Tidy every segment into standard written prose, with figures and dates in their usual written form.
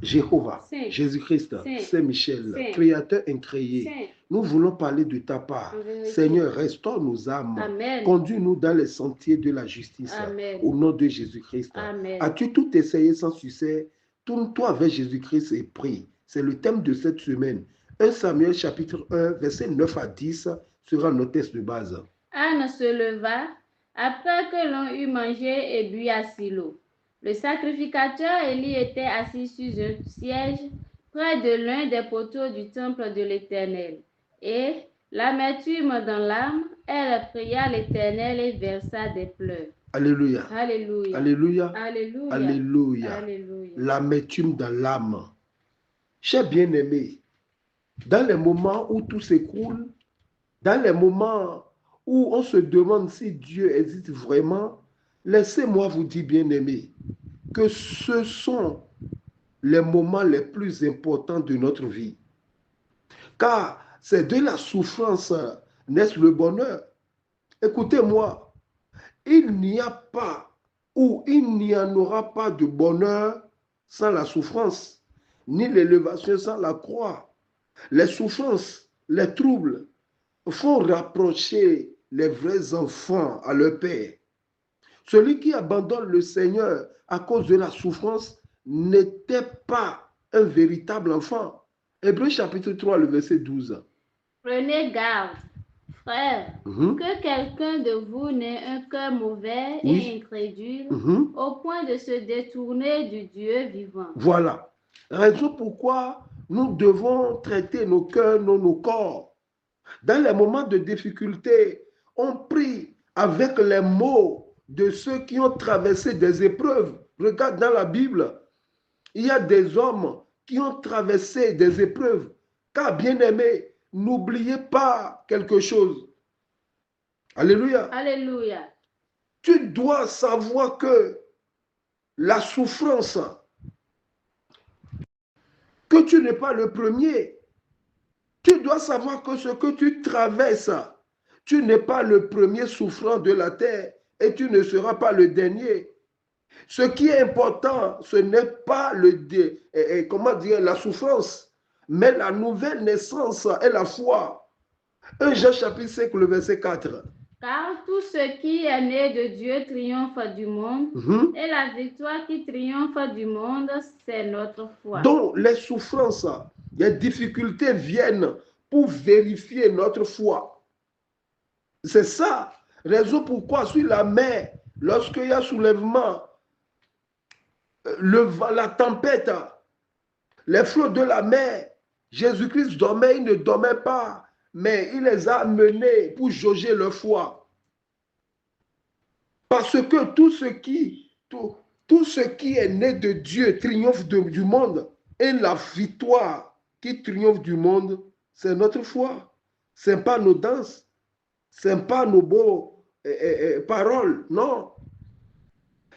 Jéhovah, Saint, Jésus-Christ, Saint, Saint-Michel, Saint, Créateur incréé, Saint. nous voulons parler de ta part. En vérité. Seigneur, restaure nos âmes. Amen. Conduis-nous dans les sentiers de la justice. Amen. Au nom de Jésus-Christ. Amen. As-tu tout essayé sans succès? Tourne-toi vers Jésus-Christ et prie. C'est le thème de cette semaine. 1 Samuel chapitre 1, versets 9 à 10 sera notre texte de base. Anne se leva après que l'on eut mangé et bu à Silo. Le sacrificateur Élie était assis sur un siège près de l'un des poteaux du temple de l'Éternel. Et, l'amertume dans l'âme, elle pria l'Éternel et versa des pleurs. Alléluia. Alléluia. Alléluia. Alléluia. Alléluia. Alléluia. L'amertume dans l'âme. Chers bien-aimés, dans les moments où tout s'écroule, dans les moments où on se demande si Dieu existe vraiment, laissez-moi vous dire, bien-aimés, que ce sont les moments les plus importants de notre vie. Car c'est de la souffrance naît le bonheur. Écoutez-moi, il n'y a pas ou il n'y en aura pas de bonheur sans la souffrance, ni l'élévation sans la croix. Les souffrances, les troubles font rapprocher les vrais enfants à leur père. Celui qui abandonne le Seigneur à cause de la souffrance n'était pas un véritable enfant. Hébreux chapitre 3, le verset 12. Prenez garde, frères, que quelqu'un de vous n'ait un cœur mauvais et incrédule au point de se détourner du Dieu vivant. Voilà. Raison pourquoi nous devons traiter nos cœurs, nos corps. Dans les moments de difficulté, on prie avec les mots de ceux qui ont traversé des épreuves. Regarde dans la Bible, il y a des hommes qui ont traversé des épreuves. Car, bien-aimés, n'oubliez pas quelque chose. Alléluia. Alléluia. Tu dois savoir que la souffrance, que tu n'es pas le premier. Tu dois savoir que ce que tu traverses, tu n'es pas le premier souffrant de la terre et tu ne seras pas le dernier. Ce qui est important, ce n'est pas la souffrance, mais la nouvelle naissance et la foi. 1 Jean chapitre 5, le verset 4. Car tout ce qui est né de Dieu triomphe du monde, et la victoire qui triomphe du monde, c'est notre foi. Donc, les souffrances, les difficultés viennent pour vérifier notre foi. C'est ça, raison pourquoi sur la mer, lorsqu'il y a soulèvement, la tempête, les flots de la mer, Jésus-Christ dormait, il ne dormait pas, mais il les a amenés pour jauger leur foi. Parce que tout ce qui est né de Dieu triomphe du monde. Et la victoire qui triomphe du monde, c'est notre foi. Ce n'est pas nos danses, ce n'est pas nos beaux paroles, non.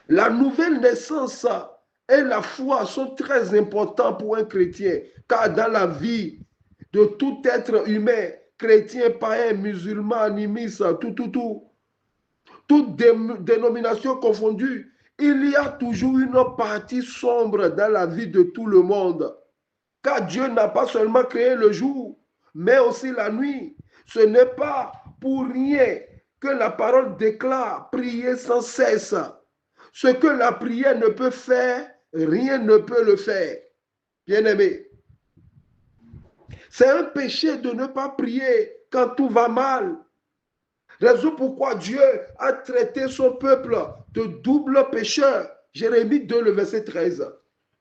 La nouvelle naissance et la foi sont très importants pour un chrétien, car dans la vie de tout être humain, chrétien, païen, musulman, animiste, toute dénomination confondue, il y a toujours une partie sombre dans la vie de tout le monde. Car Dieu n'a pas seulement créé le jour, mais aussi la nuit. Ce n'est pas pour rien que la parole déclare prier sans cesse. Ce que la prière ne peut faire, rien ne peut le faire. Bien-aimé, c'est un péché de ne pas prier quand tout va mal. Raison pourquoi Dieu a traité son peuple de double pécheur. Jérémie 2, le verset 13.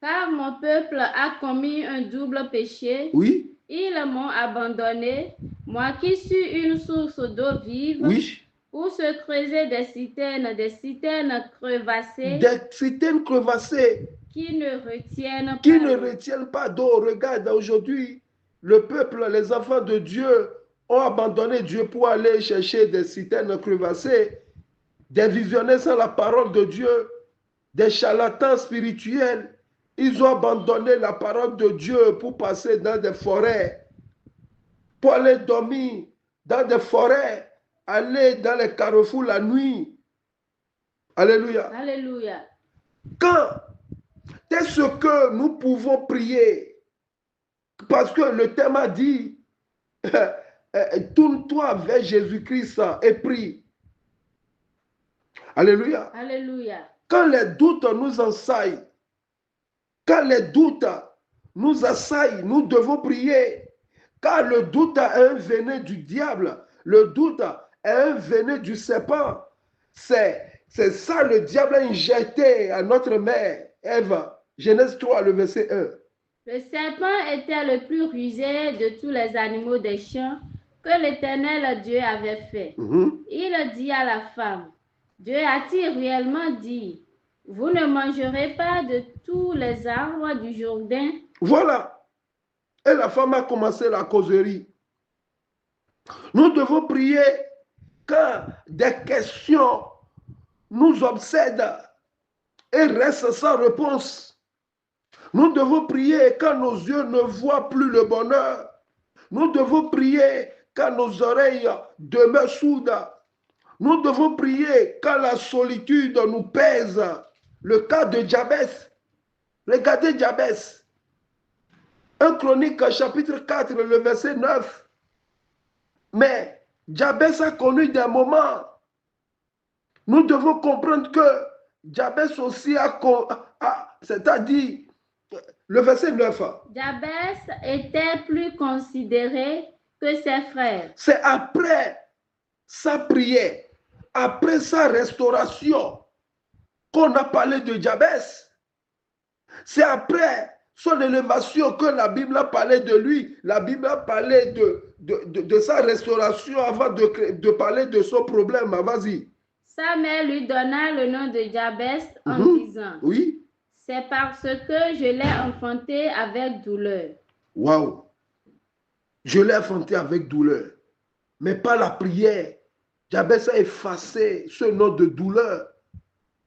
Car mon peuple a commis un double péché. Oui. Ils m'ont abandonné, moi qui suis une source d'eau vive. Oui. Où se creusaient des citernes crevassées. Des citernes crevassées. Qui ne retiennent pas d'eau. Regarde aujourd'hui, le peuple, les enfants de Dieu ont abandonné Dieu pour aller chercher des citernes crevassées, des visionnaires sans la parole de Dieu, des charlatans spirituels. Ils ont abandonné la parole de Dieu pour passer dans des forêts, pour aller dormir dans des forêts, aller dans les carrefours la nuit. Alléluia. Alléluia. Quand c'est ce que nous pouvons prier. Parce que le thème a dit, tourne-toi vers Jésus-Christ et prie. Alléluia. Alléluia. Quand les doutes nous assaillent, quand les doutes nous assaillent, nous devons prier. Car le doute est un venin du diable. Le doute est un venin du serpent. C'est ça le diable a injecté à notre mère, Ève. Genèse 3, le verset 1. Le serpent était le plus rusé de tous les animaux des champs que l'Éternel Dieu avait fait. Il dit à la femme, Dieu a-t-il réellement dit, vous ne mangerez pas de tous les arbres du Jourdain? Voilà. Et la femme a commencé la causerie. Nous devons prier quand des questions nous obsèdent et restent sans réponse. Nous devons prier quand nos yeux ne voient plus le bonheur. Nous devons prier quand nos oreilles demeurent sourdes. Nous devons prier quand la solitude nous pèse. Le cas de Jabès. Regardez Jabès. 1 Chronique chapitre 4, le verset 9. Mais Jabès a connu des moments. Nous devons comprendre que Jabès aussi c'est-à-dire, le verset 9. Jabès était plus considéré que ses frères. C'est après sa prière, après sa restauration, qu'on a parlé de Jabès. C'est après son élévation que la Bible a parlé de lui. La Bible a parlé de sa restauration avant de parler de son problème. Vas-y. Sa mère lui donna le nom de Jabès en disant, oui, c'est parce que je l'ai enfanté avec douleur. Waouh! Je l'ai enfanté avec douleur, mais pas la prière. Jabès a effacé ce nom de douleur.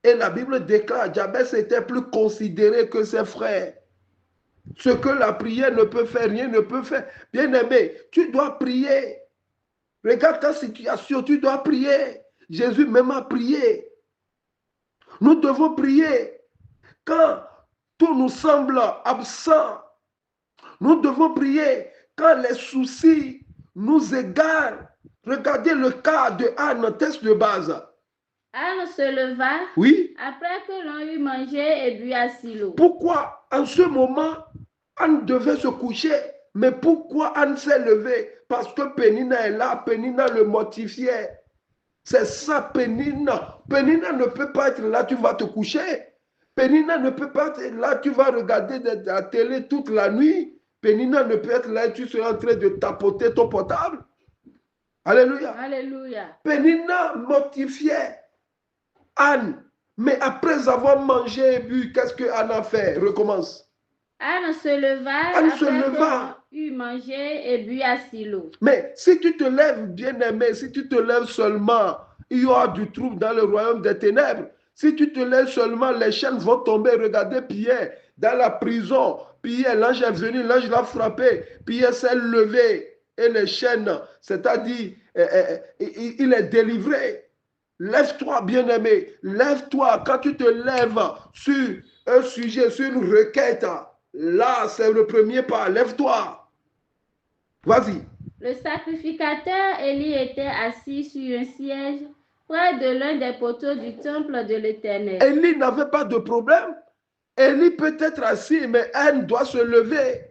Et la Bible déclare, Jabès était plus considéré que ses frères. Ce que la prière ne peut faire, rien ne peut faire. Bien-aimé, tu dois prier. Regarde ta situation, tu dois prier. Jésus même a prié. Nous devons prier. Quand tout nous semble absent, nous devons prier. Quand les soucis nous égarent, regardez le cas de Anne, test de base. Anne se leva, oui, après que l'on eut mangé et bu à Silo. Pourquoi en ce moment, Anne devait se coucher? Mais pourquoi Anne s'est levée? Parce que Pénina est là, Pénina le mortifiait. C'est ça, Pénina. Pénina ne peut pas être là, tu vas te coucher. Pénina ne peut pas être là, tu vas regarder la télé toute la nuit. Pénina ne peut être là, tu seras en train de tapoter ton portable. Alléluia. Alléluia. Pénina mortifiait Anne. Mais après avoir mangé et bu, qu'est-ce que Anne a fait? Recommence. Anne se leva, Anne après se leva. qu'on eut mangé et bu à Silo. Mais si tu te lèves, bien-aimé, si tu te lèves seulement, il y aura du trouble dans le royaume des ténèbres. Si tu te lèves seulement, les chaînes vont tomber. Regardez Pierre dans la prison. Pierre, l'ange est venu, l'ange l'a frappé. Pierre s'est levé et les chaînes, c'est-à-dire, il est délivré. Lève-toi, bien-aimé. Lève-toi. Quand tu te lèves sur un sujet, sur une requête, là, c'est le premier pas. Lève-toi. Vas-y. Le sacrificateur Élie était assis sur un siège près de l'un des poteaux du temple de l'Éternel. Élie n'avait pas de problème. Élie peut être assis, mais elle doit se lever.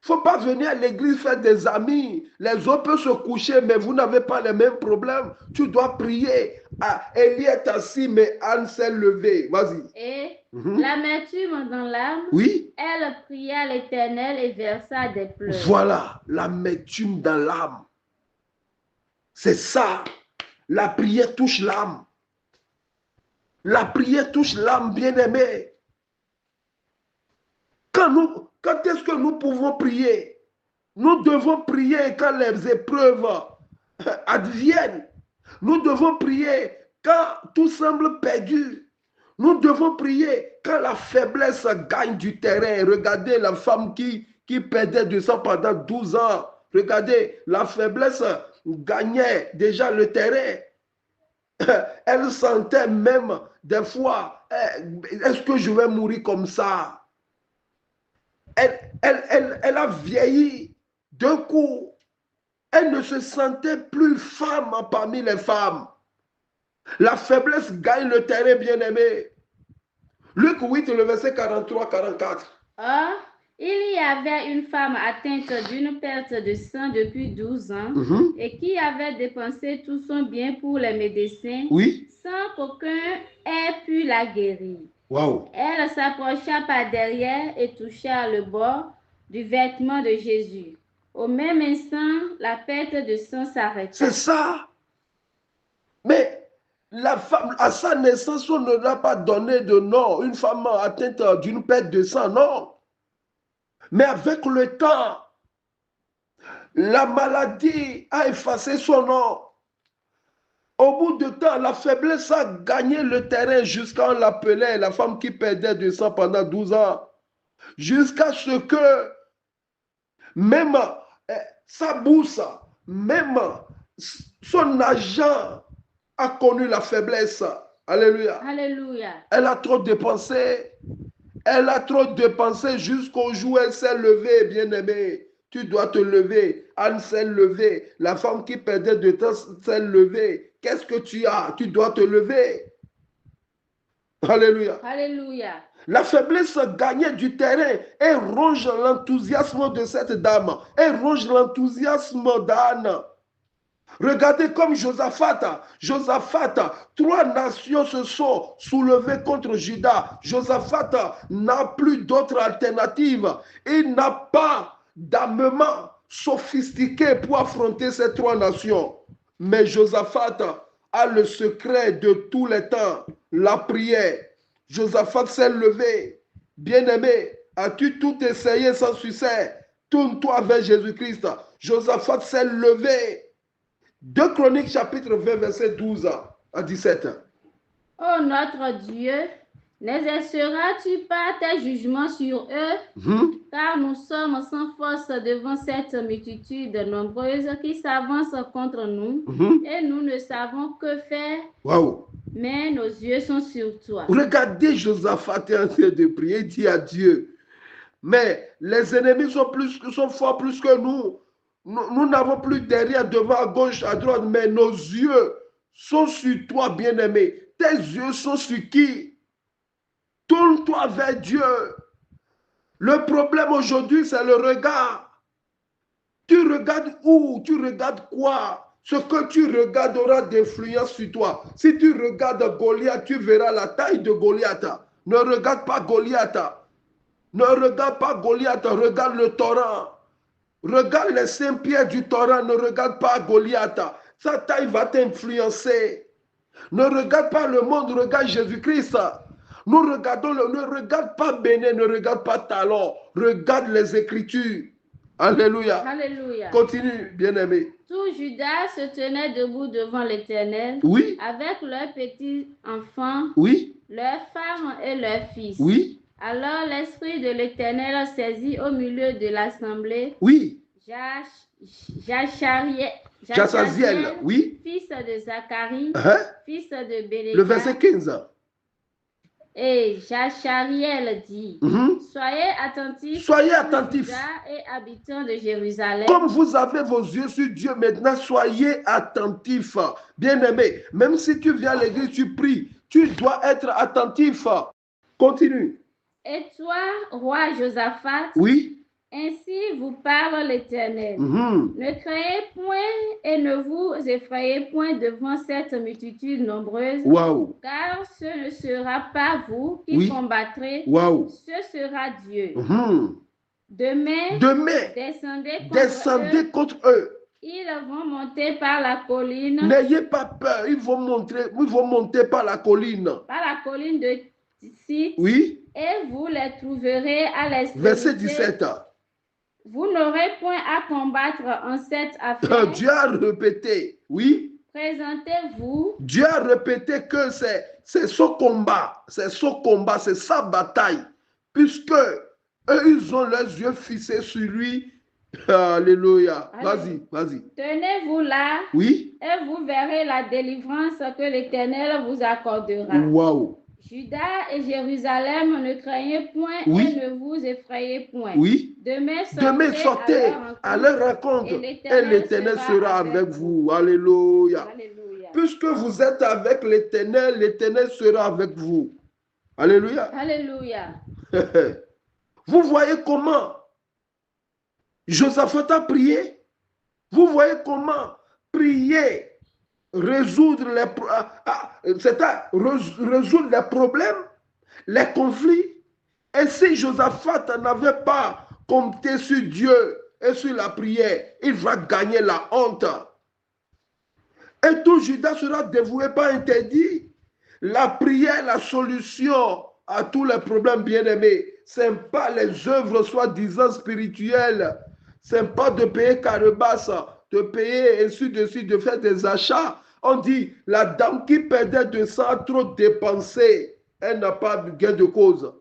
Il ne faut pas venir à l'église faire des amis. Les autres peuvent se coucher, mais vous n'avez pas les mêmes problèmes. Tu dois prier. Ah, Élie est assis, mais Anne s'est levée. Vas-y. Et l'amertume dans l'âme, oui, elle pria l'Éternel et versa des pleurs. Voilà, l'amertume dans l'âme. C'est ça. La prière touche l'âme. La prière touche l'âme, bien-aimée. Quand est-ce que nous pouvons prier? Nous devons prier quand les épreuves adviennent. Nous devons prier quand tout semble perdu. Nous devons prier quand la faiblesse gagne du terrain. Regardez la femme qui perdait du sang pendant 12 ans. Regardez, la faiblesse gagnait déjà le terrain. Elle sentait même des fois est-ce que je vais mourir comme ça? Elle a vieilli d'un coup. Elle ne se sentait plus femme parmi les femmes. La faiblesse gagne le terrain, bien-aimé. Luc 8, le verset 43-44. Or, il y avait une femme atteinte d'une perte de sang depuis 12 ans et qui avait dépensé tout son bien pour les médecins sans qu'aucun ait pu la guérir. Wow. Elle s'approcha par derrière et toucha le bord du vêtement de Jésus. Au même instant, la perte de sang s'arrêta. C'est ça. Mais la femme, à sa naissance, on ne l'a pas donné de nom. Une femme atteinte d'une perte de sang, non. Mais avec le temps, la maladie a effacé son nom. Au bout de temps, la faiblesse a gagné le terrain jusqu'à on l'appelait la femme qui perdait du sang pendant 12 ans. Jusqu'à ce que même sa bourse, même son agent a connu la faiblesse. Alléluia. Alléluia. Elle a trop dépensé. Elle a trop dépensé jusqu'au jour où elle s'est levée, bien-aimée. Tu dois te lever. Anne s'est levée. La femme qui perdait de temps s'est levée. Qu'est-ce que tu as? Tu dois te lever. Alléluia. Alléluia. La faiblesse gagnait du terrain et ronge l'enthousiasme de cette dame. Et ronge l'enthousiasme d'Anne. Regardez comme Josaphat, 3 nations se sont soulevées contre Juda. Josaphat n'a plus d'autre alternative. Il n'a pas d'armement sophistiqué pour affronter ces 3 nations. Mais Josaphat a le secret de tous les temps, la prière. Josaphat s'est levé. Bien-aimé, as-tu tout essayé sans succès? Tourne-toi vers Jésus-Christ. Josaphat s'est levé. 2 Chroniques chapitre 20 verset 12 à 17. Oh notre Dieu, n'exerceras-tu pas tes jugements sur eux? Car nous sommes sans force devant cette multitude nombreuse qui s'avance contre nous et nous ne savons que faire. Wow. Mais nos yeux sont sur toi. Regardez Josaphat est en train de prier, dit à Dieu. Mais les ennemis sont forts plus que nous. Nous n'avons plus derrière, devant, à gauche, à droite, mais nos yeux sont sur toi, bien-aimé. Tes yeux sont sur qui? Tourne-toi vers Dieu. Le problème aujourd'hui, c'est le regard. Tu regardes où? Tu regardes quoi? Ce que tu regardes aura d'influence sur toi. Si tu regardes Goliath, tu verras la taille de Goliath. Ne regarde pas Goliath. Ne regarde pas Goliath, regarde le torrent. Regarde les 5 pierres du torrent, ne regarde pas Goliath. Sa taille va t'influencer. Ne regarde pas le monde, regarde Jésus-Christ. Nous regardons, ne regarde pas Bénin, ne regarde pas Talon. Regarde les Écritures. Alléluia. Alléluia. Continue, bien-aimé. Tout Judas se tenait debout devant l'Éternel. Oui. Avec leurs petits enfants. Oui. Leurs femmes et leurs fils. Oui. Alors l'Esprit de l'Éternel saisit au milieu de l'assemblée. Oui. Jachaziel, oui. Fils de Zacharie, fils de Bénédicte. Le verset 15. Et Jachariel dit, soyez attentifs, Juda et habitants de Jérusalem. Comme vous avez vos yeux sur Dieu, maintenant soyez attentifs. Bien-aimé, même si tu viens à l'église, tu pries, tu dois être attentif. Continue. Et toi, roi Josaphat, oui. Ainsi vous parle l'Éternel. Ne craignez point et ne vous effrayez point devant cette multitude nombreuse, car ce ne sera pas vous qui combattrez, ce sera Dieu. Demain, descendez contre eux. Ils vont monter par la colline. N'ayez pas peur, ils vont monter par la colline. Par la colline de Site. Oui. Et vous les trouverez à l'extrémité. Verset 17. Vous n'aurez point à combattre en cette affaire. Dieu a répété, oui. Présentez-vous. Dieu a répété que c'est son combat, c'est sa bataille. Puisque eux, ils ont leurs yeux fixés sur lui. Alléluia. Vas-y. Tenez-vous là. Oui. Et vous verrez la délivrance que l'Éternel vous accordera. Wow. Judas et Jérusalem, ne craignez point Oui. et ne vous effrayez point. Oui. Demain, Demain, sortez à leur rencontre et l'Éternel sera avec vous. Alléluia. Alléluia. Puisque vous êtes avec l'Éternel, l'Éternel sera avec vous. Alléluia. Alléluia. Vous voyez comment Josaphat a prié? Vous voyez comment prier, résoudre résoudre les problèmes, les conflits? Et si Josaphat n'avait pas compté sur Dieu et sur la prière, il va gagner la honte. Et tout Judas sera dévoué, pas interdit. La prière, la solution à tous les problèmes, bien-aimés. Ce n'est pas les œuvres soi-disant spirituelles. Ce n'est pas de payer carabasse, de payer ainsi de suite, de faire des achats. On dit, la dame qui perdait de sang a trop dépensé. Elle n'a pas de gain de cause.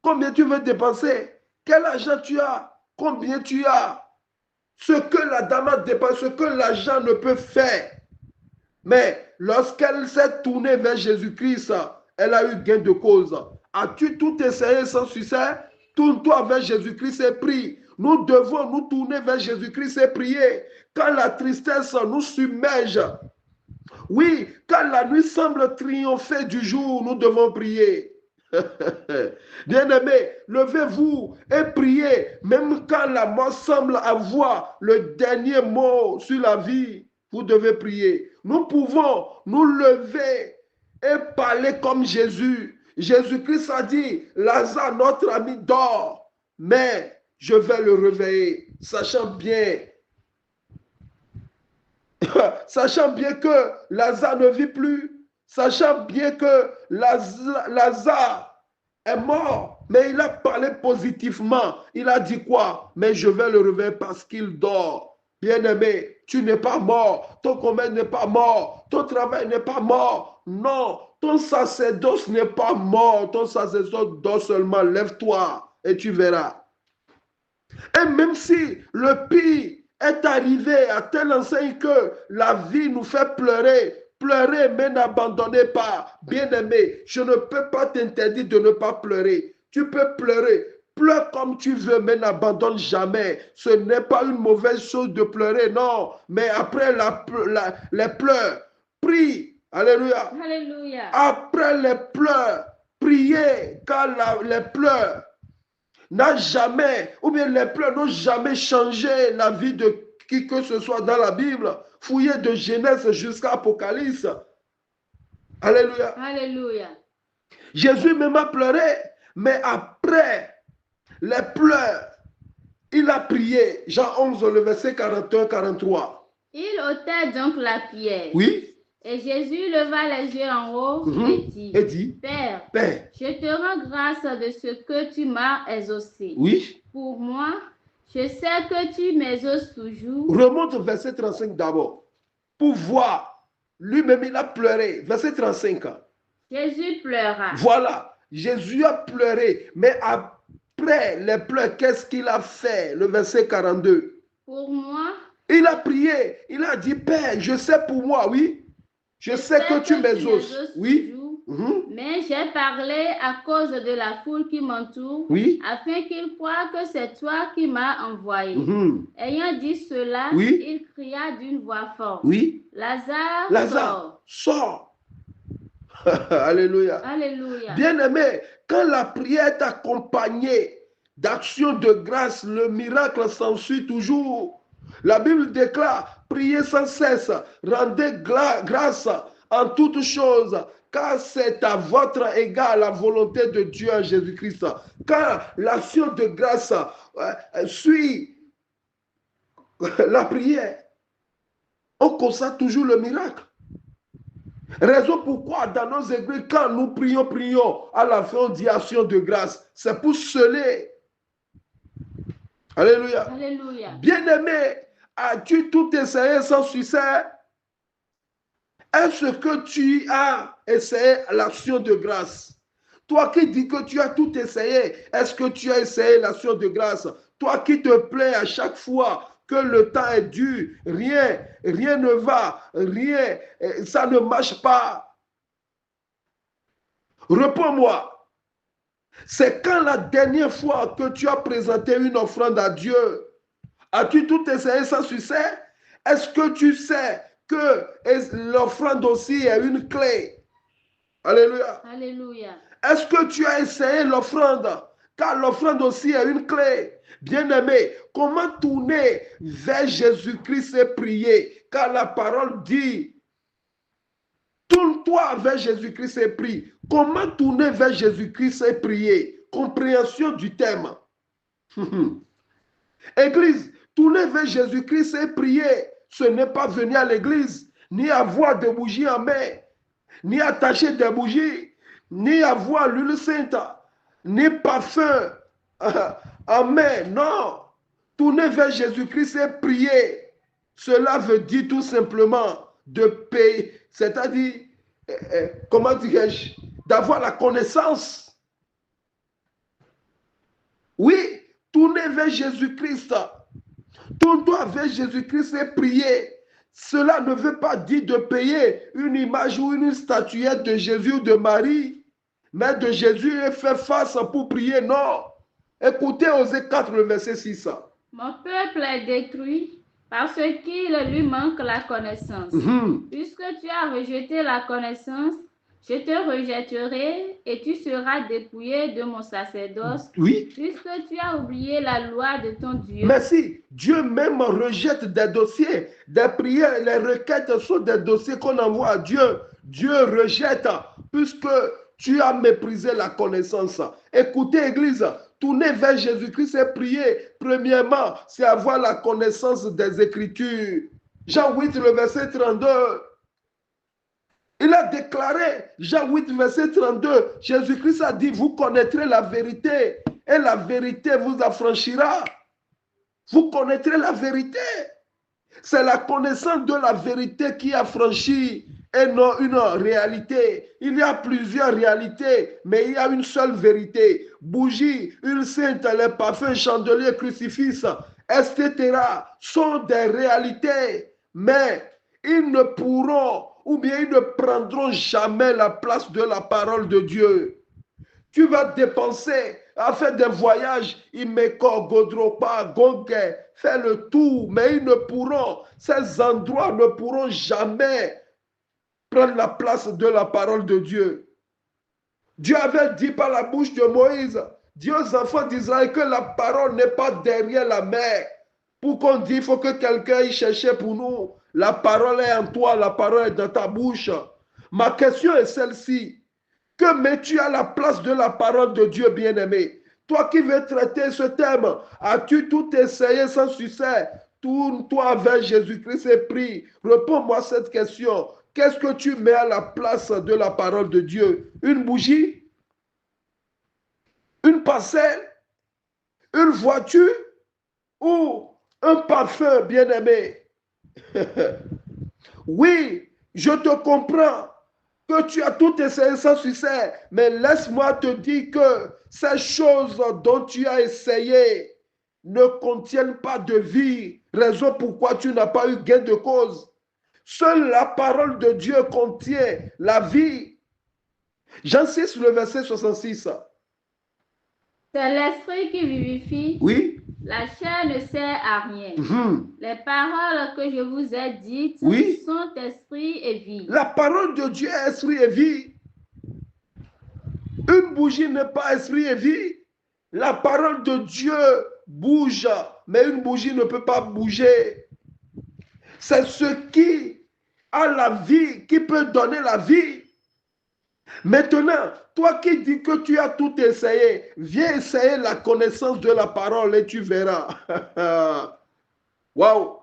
Combien tu veux dépenser? Quel argent tu as? Combien tu as? Ce que la dame a dépensé, ce que l'argent ne peut faire. Mais lorsqu'elle s'est tournée vers Jésus-Christ, elle a eu gain de cause. As-tu tout essayé sans succès? Tourne-toi vers Jésus-Christ et prie. Nous devons nous tourner vers Jésus-Christ et prier. Quand la tristesse nous submerge, oui, quand la nuit semble triompher du jour, nous devons prier. Bien-aimés, levez-vous et priez, même quand la mort semble avoir le dernier mot sur la vie. Vous devez prier. Nous pouvons nous lever et parler comme Jésus. Jésus-Christ a dit, Lazare, notre ami, dort, mais je vais le réveiller, sachant bien que Lazare ne vit plus, sachant bien que Lazare est mort, mais il a parlé positivement. Il a dit quoi? Mais je vais le réveiller parce qu'il dort. Bien-aimé, tu n'es pas mort, ton commerce n'est pas mort, ton travail n'est pas mort. Non, ton sacerdoce n'est pas mort, ton sacerdoce dort seulement. Lève-toi et tu verras. Et même si le pire est arrivé à telle enseigne que la vie nous fait pleurer, pleurez mais n'abandonnez pas. Bien-aimé, je ne peux pas t'interdire de ne pas pleurer. Tu peux pleurer. Pleure comme tu veux, mais n'abandonne jamais. Ce n'est pas une mauvaise chose de pleurer, non. Mais après les pleurs, prie. Alléluia. Alléluia. Après les pleurs, priez car les pleurs n'a jamais, ou bien les pleurs n'ont jamais changé la vie de qui que ce soit dans la Bible. Fouillez de Genèse jusqu'à Apocalypse. Alléluia. Alléluia. Jésus même a pleuré, mais après les pleurs, il a prié. Jean 11, le verset 41-43. Il ôtait donc la pierre. Oui. Et Jésus leva les yeux en haut et dit, Père, je te rends grâce de ce que tu m'as exaucé. Oui. Pour moi, je sais que tu m'exauces toujours. Remonte au verset 35 d'abord. Pour voir, lui-même il a pleuré. Verset 35. Jésus pleura. Voilà, Jésus a pleuré, mais après les pleurs, qu'est-ce qu'il a fait? Le verset 42. Pour moi, il a prié, il a dit, Père, je sais pour moi, oui. Je sais que tu m'exauces. Oui. Mais j'ai parlé à cause de la foule qui m'entoure, oui, afin qu'ils croient que c'est toi qui m'as envoyé. Ayant dit cela, oui, il cria d'une voix forte. Oui. Lazare, sors. Alléluia. Alléluia. Bien-aimé, quand la prière est accompagnée d'action de grâce, le miracle s'ensuit toujours. La Bible déclare, priez sans cesse, rendez grâce en toutes choses, car c'est à votre égard la volonté de Dieu en Jésus-Christ. Car l'action de grâce suit la prière. On constate toujours le miracle. Raison pourquoi dans nos églises, quand nous prions, à la fin on dit action de grâce. C'est pour sceller. Alléluia. Alléluia. Bien-aimé, as-tu tout essayé sans succès? Est-ce que tu as essayé l'action de grâce? Toi qui dis que tu as tout essayé, est-ce que tu as essayé l'action de grâce? Toi qui te plains à chaque fois que le temps est dur, rien ne va, rien, ça ne marche pas. Réponds-moi. C'est quand la dernière fois que tu as présenté une offrande à Dieu? As-tu tout essayé sans succès? Est-ce que tu sais que l'offrande aussi est une clé? Alléluia. Alléluia. Est-ce que tu as essayé l'offrande? Car l'offrande aussi est une clé. Bien-aimé, comment tourner vers Jésus-Christ et prier? Car la parole dit, tourne-toi vers Jésus-Christ et prie. Comment tourner vers Jésus-Christ et prier? Compréhension du thème. Église, tourner vers Jésus-Christ et prier, ce n'est pas venir à l'église, ni avoir des bougies en main, ni attacher des bougies, ni avoir l'huile sainte, ni parfum en main. Non, tourner vers Jésus-Christ et prier, cela veut dire tout simplement de payer, c'est-à-dire, comment dirais-je, d'avoir la connaissance. Oui, tourner vers Jésus-Christ. Tourne-toi vers Jésus-Christ et prier. Cela ne veut pas dire de payer une image ou une statuette de Jésus ou de Marie, mais de Jésus et faire face pour prier. Non. Écoutez Osée 4, le verset 6. Mon peuple est détruit parce qu'il lui manque la connaissance. Puisque tu as rejeté la connaissance, je te rejetterai et tu seras dépouillé de mon sacerdoce. Oui. Puisque tu as oublié la loi de ton Dieu. Merci. Dieu même rejette des dossiers, des prières, les requêtes sont des dossiers qu'on envoie à Dieu. Dieu rejette puisque tu as méprisé la connaissance. Écoutez, Église, tourner vers Jésus-Christ et prier. Premièrement, c'est avoir la connaissance des Écritures. Jean 8, le verset 32. Il a déclaré, Jean 8, verset 32, Jésus-Christ a dit, vous connaîtrez la vérité et la vérité vous affranchira. Vous connaîtrez la vérité. C'est la connaissance de la vérité qui affranchit et non une réalité. Il y a plusieurs réalités, mais il y a une seule vérité. Bougie, une sainte, les parfums, chandeliers, crucifix, etc. sont des réalités, mais ils ne pourront ou bien ils ne prendront jamais la place de la parole de Dieu. Tu vas dépenser à faire des voyages, Imeko, Godropa, Gonke, faire le tour, mais ils ne pourront, ces endroits ne pourront jamais prendre la place de la parole de Dieu. Dieu avait dit par la bouche de Moïse, dit aux enfants d'Israël que la parole n'est pas derrière la mer. Pour qu'on dise, il faut que quelqu'un y cherche pour nous. La parole est en toi, la parole est dans ta bouche. Ma question est celle-ci. Que mets-tu à la place de la parole de Dieu, bien-aimé? Toi qui veux traiter ce thème, as-tu tout essayé sans succès? Tourne-toi vers Jésus-Christ et prie. Réponds-moi cette question. Qu'est-ce que tu mets à la place de la parole de Dieu? Une bougie? Une parcelle? Une voiture? Ou un parfum, bien-aimé? Oui, je te comprends que tu as tout essayé sans succès, mais laisse-moi te dire que ces choses dont tu as essayé ne contiennent pas de vie, raison pourquoi tu n'as pas eu gain de cause. Seule la parole de Dieu contient la vie. Jean 6, le verset 66. C'est l'esprit qui vivifie. Oui. La chair ne sert à rien. Les paroles que je vous ai dites sont esprit et vie. La parole de Dieu est esprit et vie. Une bougie n'est pas esprit et vie. La parole de Dieu bouge, mais une bougie ne peut pas bouger. C'est ce qui a la vie, qui peut donner la vie. Maintenant, toi qui dis que tu as tout essayé, viens essayer la connaissance de la parole et tu verras. Waouh!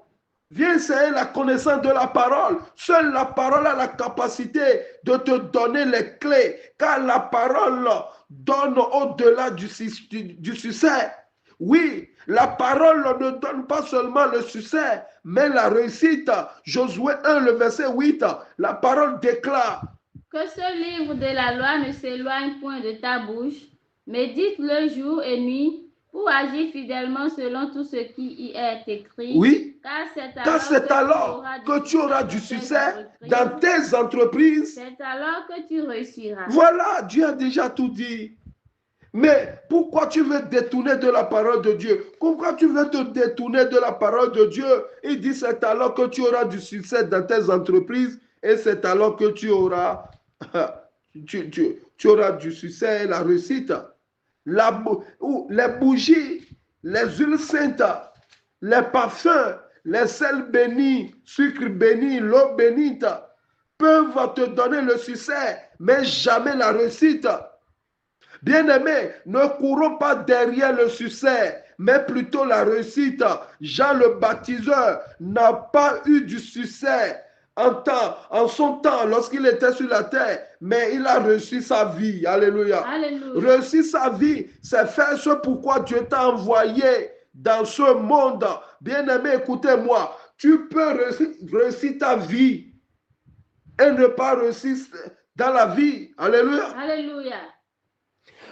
Viens essayer la connaissance de la parole. Seule la parole a la capacité de te donner les clés, car la parole donne au-delà du succès. Oui, la parole ne donne pas seulement le succès, mais la réussite. Josué 1, le verset 8, la parole déclare que ce livre de la loi ne s'éloigne point de ta bouche, médite le jour et nuit ou agis fidèlement selon tout ce qui y est écrit. Oui. Car Car c'est alors que tu auras du succès dans tes entreprises. C'est alors que tu réussiras. Voilà, Dieu a déjà tout dit. Mais pourquoi tu veux détourner de la parole de Dieu? Pourquoi tu veux te détourner de la parole de Dieu? Il dit c'est alors que tu auras du succès dans tes entreprises et c'est alors que tu auras, tu auras du succès et la réussite. Les bougies, les huiles saintes, les parfums, les sels bénis, sucre béni, l'eau bénite peuvent te donner le succès, mais jamais la réussite. Bien-aimés, ne courons pas derrière le succès, mais plutôt la réussite. Jean le baptiseur n'a pas eu du succès en son temps lorsqu'il était sur la terre, mais il a réussi sa vie. Alléluia. Alléluia. Réussir sa vie, c'est faire ce pourquoi Dieu t'a envoyé dans ce monde. Bien-aimé, écoutez-moi, tu peux réussir ta vie et ne pas réussir dans la vie. Alléluia. Alléluia.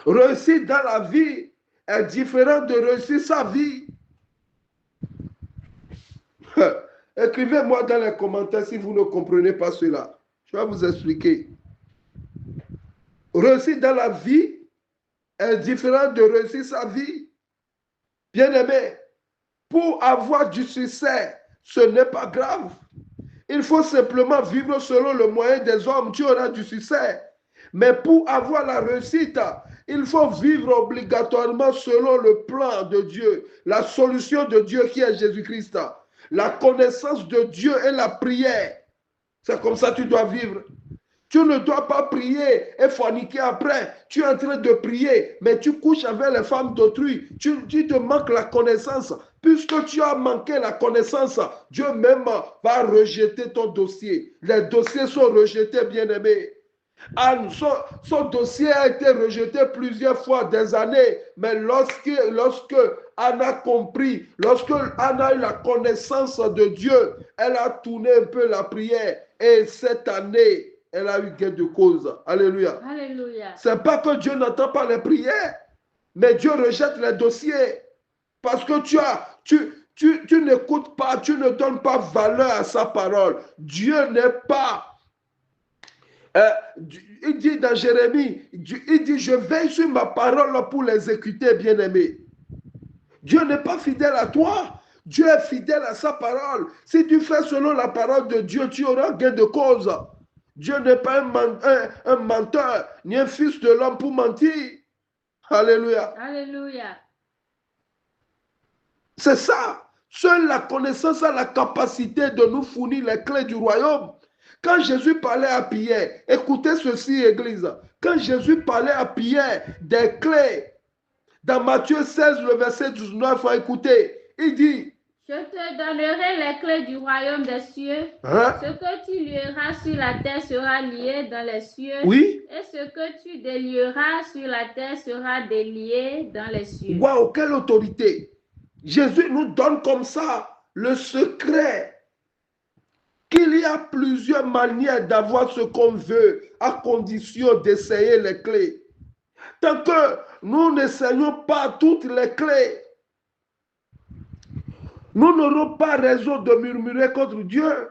Réussir dans la vie est différent de réussir sa vie. Écrivez-moi dans les commentaires si vous ne comprenez pas cela. Je vais vous expliquer. Réussir dans la vie est différent de réussir sa vie. Bien-aimé, pour avoir du succès, ce n'est pas grave. Il faut simplement vivre selon le moyen des hommes. Tu auras du succès. Mais pour avoir la réussite, il faut vivre obligatoirement selon le plan de Dieu, la solution de Dieu qui est Jésus-Christ, la connaissance de Dieu et la prière. C'est comme ça que tu dois vivre. Tu ne dois pas prier et forniquer après. Tu es en train de prier, mais tu couches avec les femmes d'autrui. Tu te manques la connaissance. Puisque tu as manqué la connaissance, Dieu même va rejeter ton dossier. Les dossiers sont rejetés, bien-aimés. Anne, son dossier a été rejeté plusieurs fois des années, mais lorsque Anne a compris, lorsque Anne a eu la connaissance de Dieu, elle a tourné un peu la prière et cette année, elle a eu gain de cause. Alléluia. Alléluia. C'est pas que Dieu n'entend pas les prières, mais Dieu rejette les dossiers parce que tu n'écoutes pas, tu ne donnes pas valeur à sa parole. Dieu n'est pas... il dit dans Jérémie, il dit, je veille sur ma parole pour l'exécuter, bien-aimé. Dieu n'est pas fidèle à toi. Dieu est fidèle à sa parole. Si tu fais selon la parole de Dieu, tu auras gain de cause. Dieu n'est pas un menteur, ni un fils de l'homme pour mentir. Alléluia. Alléluia. C'est ça. Seule la connaissance a la capacité de nous fournir les clés du royaume. Quand Jésus parlait à Pierre, écoutez ceci, Église. Quand Jésus parlait à Pierre des clés, dans Matthieu 16, le verset 19, écoutez, il dit, je te donnerai les clés du royaume des cieux. Ce que tu lieras sur la terre sera lié dans les cieux. Oui. Et ce que tu délieras sur la terre sera délié dans les cieux. Waouh, quelle autorité! Jésus nous donne comme ça le secret qu'il y a plusieurs manières d'avoir ce qu'on veut à condition d'essayer les clés. Tant que nous n'essayons pas toutes les clés, nous n'aurons pas raison de murmurer contre Dieu.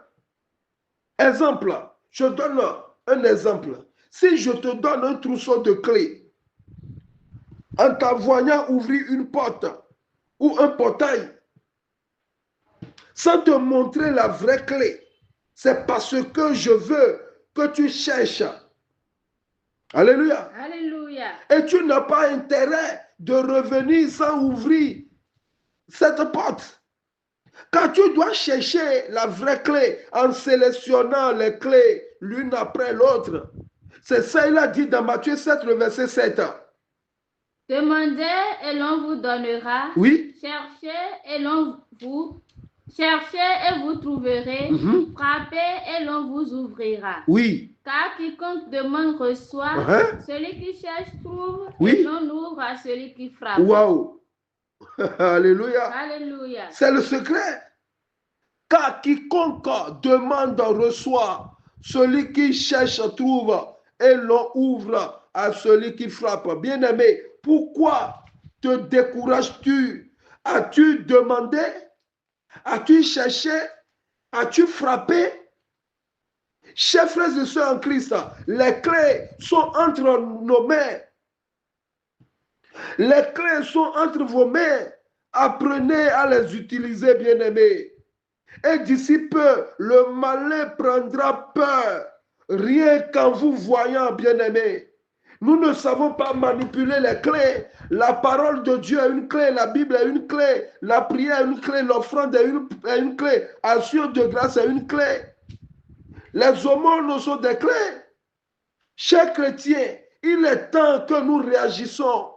Exemple, je donne un exemple. Si je te donne un trousseau de clés, en t'envoyant ouvrir une porte ou un portail, sans te montrer la vraie clé, c'est parce que je veux que tu cherches. Alléluia. Alléluia. Et tu n'as pas intérêt de revenir sans ouvrir cette porte. Quand tu dois chercher la vraie clé en sélectionnant les clés l'une après l'autre. C'est ça, il a dit dans Matthieu 7, le verset 7. Demandez et l'on vous donnera. Oui. Cherchez et vous trouverez. Frappez et l'on vous ouvrira. Oui. Car quiconque demande reçoit. Celui qui cherche trouve. Oui. Et l'on ouvre à celui qui frappe. Waouh. Alléluia. Alléluia. C'est le secret. Car quiconque demande reçoit. Celui qui cherche trouve. Et l'on ouvre à celui qui frappe. Bien-aimé, pourquoi te décourages-tu? As-tu demandé? As-tu cherché? As-tu frappé? Chers frères et sœurs en Christ, les clés sont entre nos mains. Les clés sont entre vos mains. Apprenez à les utiliser, bien-aimés. Et d'ici peu, le malin prendra peur, rien qu'en vous voyant, bien-aimés. Nous ne savons pas manipuler les clés. La parole de Dieu est une clé, la Bible est une clé, la prière est une clé, l'offrande est une clé, action de grâce est une clé. Les aumônes sont des clés. Chers chrétiens, il est temps que nous réagissons.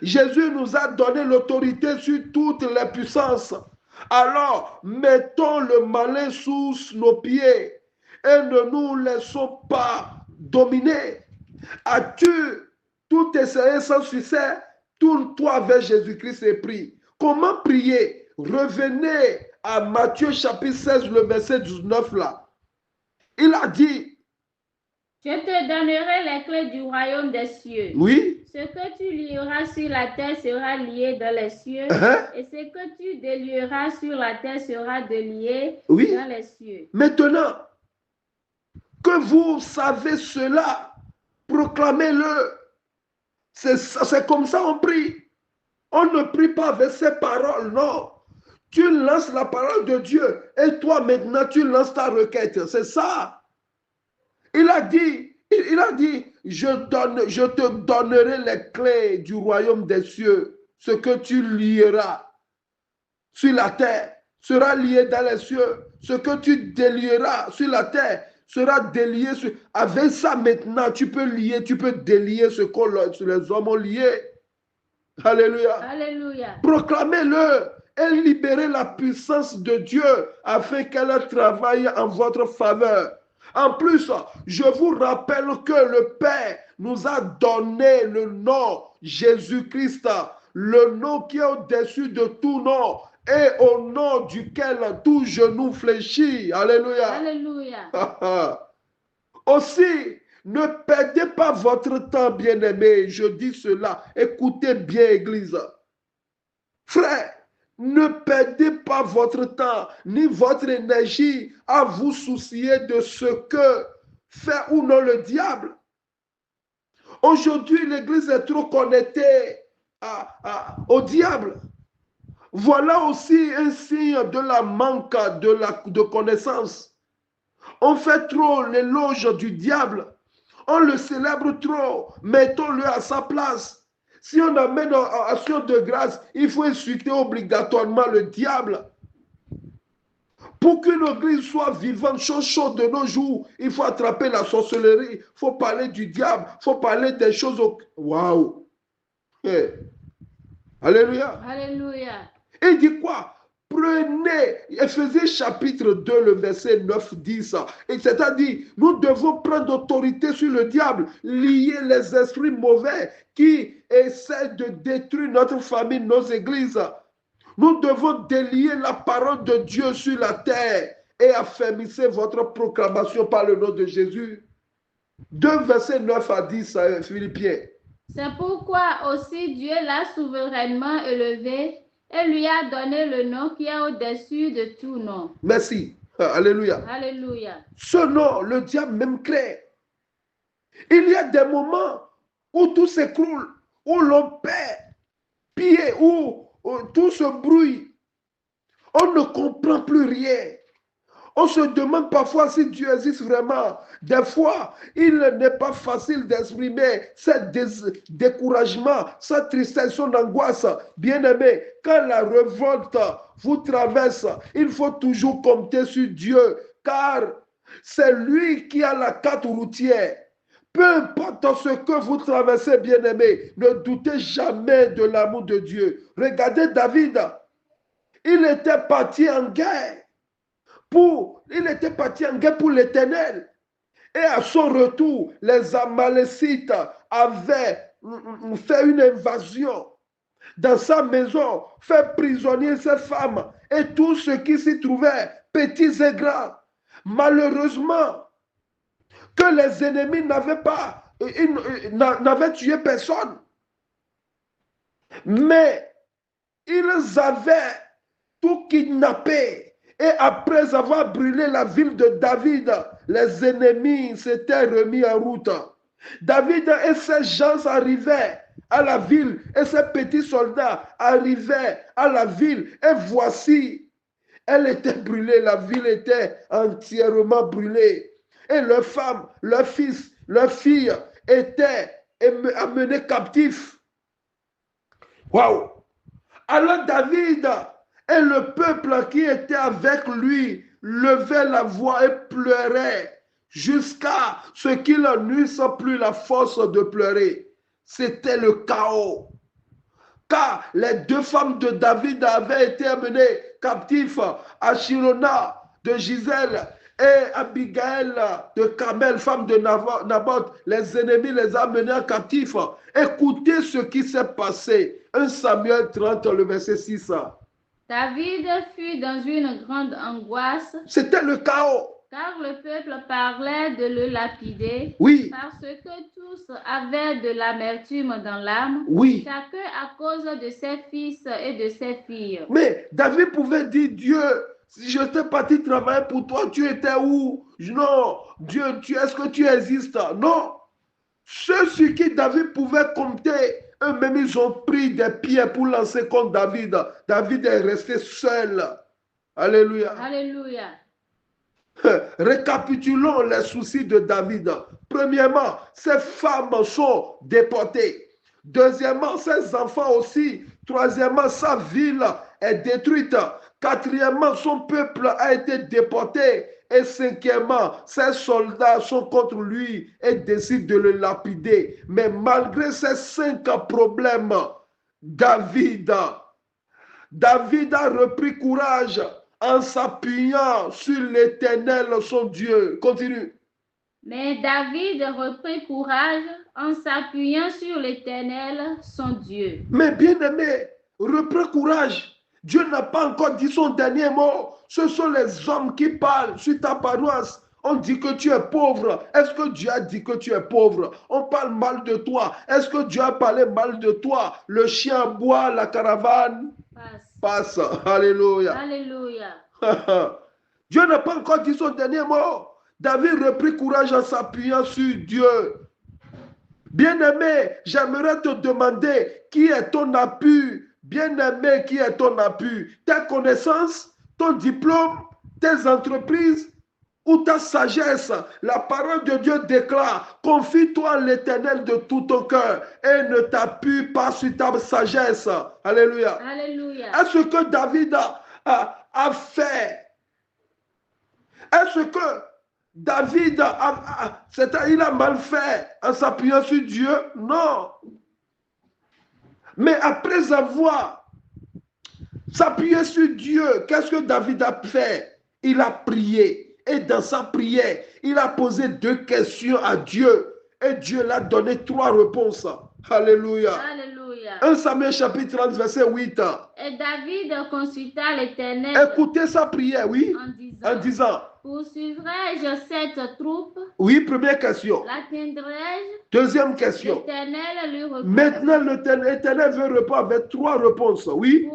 Jésus nous a donné l'autorité sur toutes les puissances. Alors, mettons le malin sous nos pieds et ne nous laissons pas dominer. As-tu tout essayé sans succès? Tourne-toi vers Jésus-Christ et prie. Comment prier? Revenez à Matthieu chapitre 16, le verset 19 là. Il a dit, je te donnerai les clés du royaume des cieux. oui. Ce que tu lieras sur la terre sera lié dans les cieux. Et ce que tu délieras sur la terre sera délié dans les cieux. Maintenant que vous savez cela, proclamez-le. C'est comme ça on prie. On ne prie pas avec ces paroles, non. Tu lances la parole de Dieu et toi maintenant tu lances ta requête. C'est ça. Il a dit, je te donnerai les clés du royaume des cieux. Ce que tu lieras sur la terre sera lié dans les cieux. Ce que tu délieras sur la terre sera délié. Avec ça maintenant, tu peux lier, tu peux délier ce que les hommes ont lié. Alléluia. Alléluia. Proclamez-le et libérez la puissance de Dieu afin qu'elle travaille en votre faveur. En plus, je vous rappelle que le Père nous a donné le nom Jésus-Christ, le nom qui est au-dessus de tout nom et au nom duquel tout genou fléchit. Alléluia. Alléluia. Aussi, ne perdez pas votre temps, bien-aimés. Je dis cela. Écoutez bien, Église. Frère, ne perdez pas votre temps ni votre énergie à vous soucier de ce que fait ou non le diable. Aujourd'hui, l'Église est trop connectée au diable. Voilà aussi un signe de la manque de connaissance. On fait trop l'éloge du diable. On le célèbre trop. Mettons-le à sa place. Si on amène en action de grâce, il faut insulter obligatoirement le diable. Pour qu'une église soit vivante, chaud de nos jours, il faut attraper la sorcellerie, il faut parler du diable, il faut parler des choses. Waouh! Hey. Alléluia! Alléluia! Il dit quoi? Prenez, Éphésiens chapitre 2, le verset 9, 10. C'est-à-dire, nous devons prendre autorité sur le diable, lier les esprits mauvais qui essaient de détruire notre famille, nos églises. Nous devons délier la parole de Dieu sur la terre et affermissez votre proclamation par le nom de Jésus. 2 versets 9 à 10, Philippiens. C'est pourquoi aussi Dieu l'a souverainement élevé et lui a donné le nom qui est au-dessus de tout nom. Merci. Alléluia. Alléluia. Ce nom, le diable même crée. Il y a des moments où tout s'écroule, où l'on perd pied, où tout se brouille. On ne comprend plus rien. On se demande parfois si Dieu existe vraiment. Des fois, il n'est pas facile d'exprimer ce découragement, sa tristesse, son angoisse. Bien-aimé, quand la révolte vous traverse, il faut toujours compter sur Dieu, car c'est lui qui a la carte routière. Peu importe ce que vous traversez, bien-aimé, ne doutez jamais de l'amour de Dieu. Regardez David, il était parti en guerre. Il était parti en guerre pour l'Éternel. Et à son retour, les Amalécites avaient fait une invasion dans sa maison, fait prisonnier ses femmes et tout ce qui s'y trouvait, petits et grands. Malheureusement, que les ennemis n'avaient tué personne. Mais ils avaient tout kidnappé. Et après avoir brûlé la ville de David, les ennemis s'étaient remis en route. David et ses gens arrivaient à la ville et ses petits soldats arrivaient à la ville. Et voici, elle était brûlée, la ville était entièrement brûlée. Et leurs femmes, leurs fils, leurs filles étaient amenés captifs. Waouh! Alors David et le peuple qui était avec lui levaient la voix et pleuraient jusqu'à ce qu'ils n'eussent plus la force de pleurer. C'était le chaos. Car les deux femmes de David avaient été amenées captives, Ashirona de Gisèle et Abigail de Carmel, femme de Naboth. Les ennemis les ont amenés en captifs. Écoutez ce qui s'est passé. 1 Samuel 30, le verset 6. David fut dans une grande angoisse, C'était le chaos. car le peuple parlait de le lapider, Oui, parce que tous avaient de l'amertume dans l'âme, oui. chacun à cause de ses fils et de ses filles. Mais David pouvait dire, Dieu, si je t'ai parti travailler pour toi, tu étais où? Non, Dieu, est-ce que tu existes? Non. Ceux sur qui David pouvait compter, eux-mêmes, ils ont pris des pierres pour lancer contre David. David est resté seul. Alléluia. Alléluia. Récapitulons les soucis de David. Premièrement, ses femmes sont déportées. Deuxièmement, ses enfants aussi. Troisièmement, sa ville est détruite. Quatrièmement, son peuple a été déporté. Et cinquièmement, ses soldats sont contre lui et décident de le lapider. Mais malgré ces 5 problèmes, David a repris courage en s'appuyant sur l'Éternel, son Dieu. Continue. Mais David reprit courage en s'appuyant sur l'Éternel, son Dieu. Mais bien aimé, reprends courage. Dieu n'a pas encore dit son dernier mot. Ce sont les hommes qui parlent sur ta paroisse. On dit que tu es pauvre. Est-ce que Dieu a dit que tu es pauvre? On parle mal de toi. Est-ce que Dieu a parlé mal de toi? Le chien boit, la caravane passe. Alléluia. Alléluia. Dieu n'a pas encore dit son dernier mot. David reprit courage en s'appuyant sur Dieu. Bien-aimé, j'aimerais te demander qui est ton appui. Bien-aimé, qui est ton appui? Tes connaissances, ton diplôme, tes entreprises ou ta sagesse? La parole de Dieu déclare, confie-toi à l'Éternel de tout ton cœur et ne t'appuie pas sur ta sagesse. Alléluia. Alléluia. Est-ce que David a fait? Est-ce que David il a mal fait en s'appuyant sur Dieu? Non. Mais après avoir s'appuyé sur Dieu, qu'est-ce que David a fait? Il a prié. Et dans sa prière, il a posé 2 questions à Dieu. Et Dieu l'a donné 3 réponses. Alléluia. Alléluia. 1 Samuel chapitre 30, verset 8. Et David consulta l'Éternel. Écoutez sa prière, oui. En disant, poursuivrai-je cette troupe? Oui, première question. L'atteindrai-je? Deuxième question. L'Éternel lui répond. Maintenant, l'Éternel veut répondre avec 3 réponses. Oui.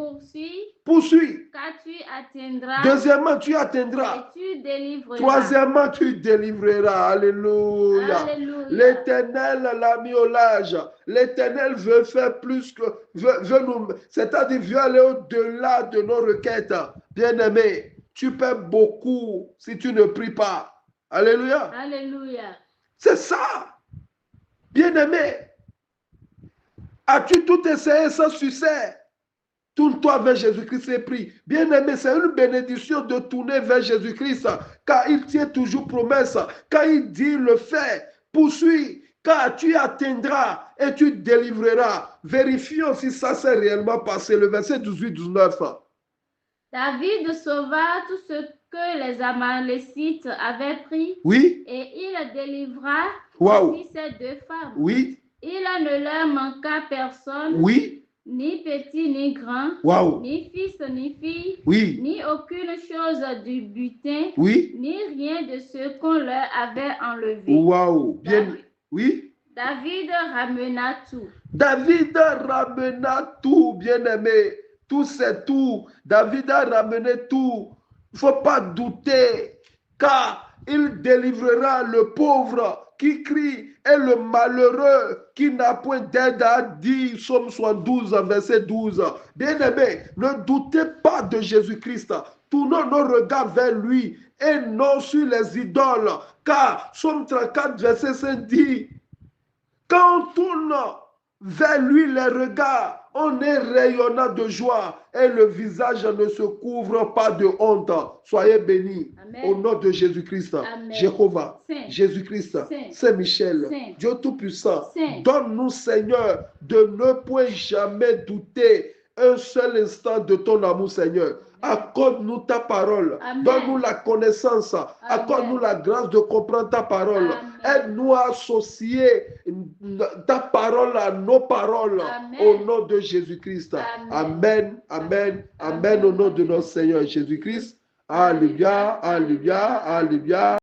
Poursuis. Car tu atteindras. Deuxièmement, tu atteindras. Et tu délivreras. Troisièmement, tu délivreras. Alléluia. Alléluia. L'Éternel l'a mis au large. L'Éternel veut faire plus que... veut nous, c'est-à-dire veut aller au-delà de nos requêtes. Bien-aimé, tu perds beaucoup si tu ne pries pas. Alléluia. Alléluia. C'est ça. Bien-aimé, as-tu tout essayé sans succès? Tourne-toi vers Jésus-Christ et prie. Bien-aimé, c'est une bénédiction de tourner vers Jésus-Christ, car il tient toujours promesse. Quand il dit le fait, poursuis, car tu atteindras et tu délivreras. Vérifions si ça s'est réellement passé. Le verset 18-19. David sauva tout ce que les Amalécites avaient pris. Oui. Et il délivra aussi ces 2 femmes. Oui. Il ne leur manqua personne. Oui. Ni petit ni grand, ni fils ni fille, ni aucune chose du butin, ni rien de ce qu'on leur avait enlevé. Wow. Bien. Oui. David ramena tout. David ramena tout, bien-aimé. Tout, c'est tout. David a ramené tout. Il ne faut pas douter, car il délivrera le pauvre qui crie et le malheureux qui n'a point d'aide à dire. Somme 72, verset 12. Bien-aimé, ne doutez pas de Jésus-Christ. Tournons nos regards vers lui et non sur les idoles. Car Somme 34, verset 5 dit, quand on tourne vers lui les regards, on est rayonnant de joie et le visage ne se couvre pas de honte. Soyez bénis. Amen. Au nom de Jésus-Christ, Amen. Jéhovah, Saint. Jésus-Christ, Saint. Saint-Michel, Saint. Dieu Tout-Puissant, Saint. donne-nous, Seigneur, de ne point jamais douter un seul instant de ton amour, Seigneur. Accorde-nous ta parole. Amen. Donne-nous la connaissance. Amen. Accorde-nous la grâce de comprendre ta parole. Amen. Aide-nous à associer ta parole à nos paroles. Amen. Au nom de Jésus-Christ. Amen. Amen. Amen. Au nom de notre Seigneur Jésus-Christ. Alléluia. Alléluia. Alléluia.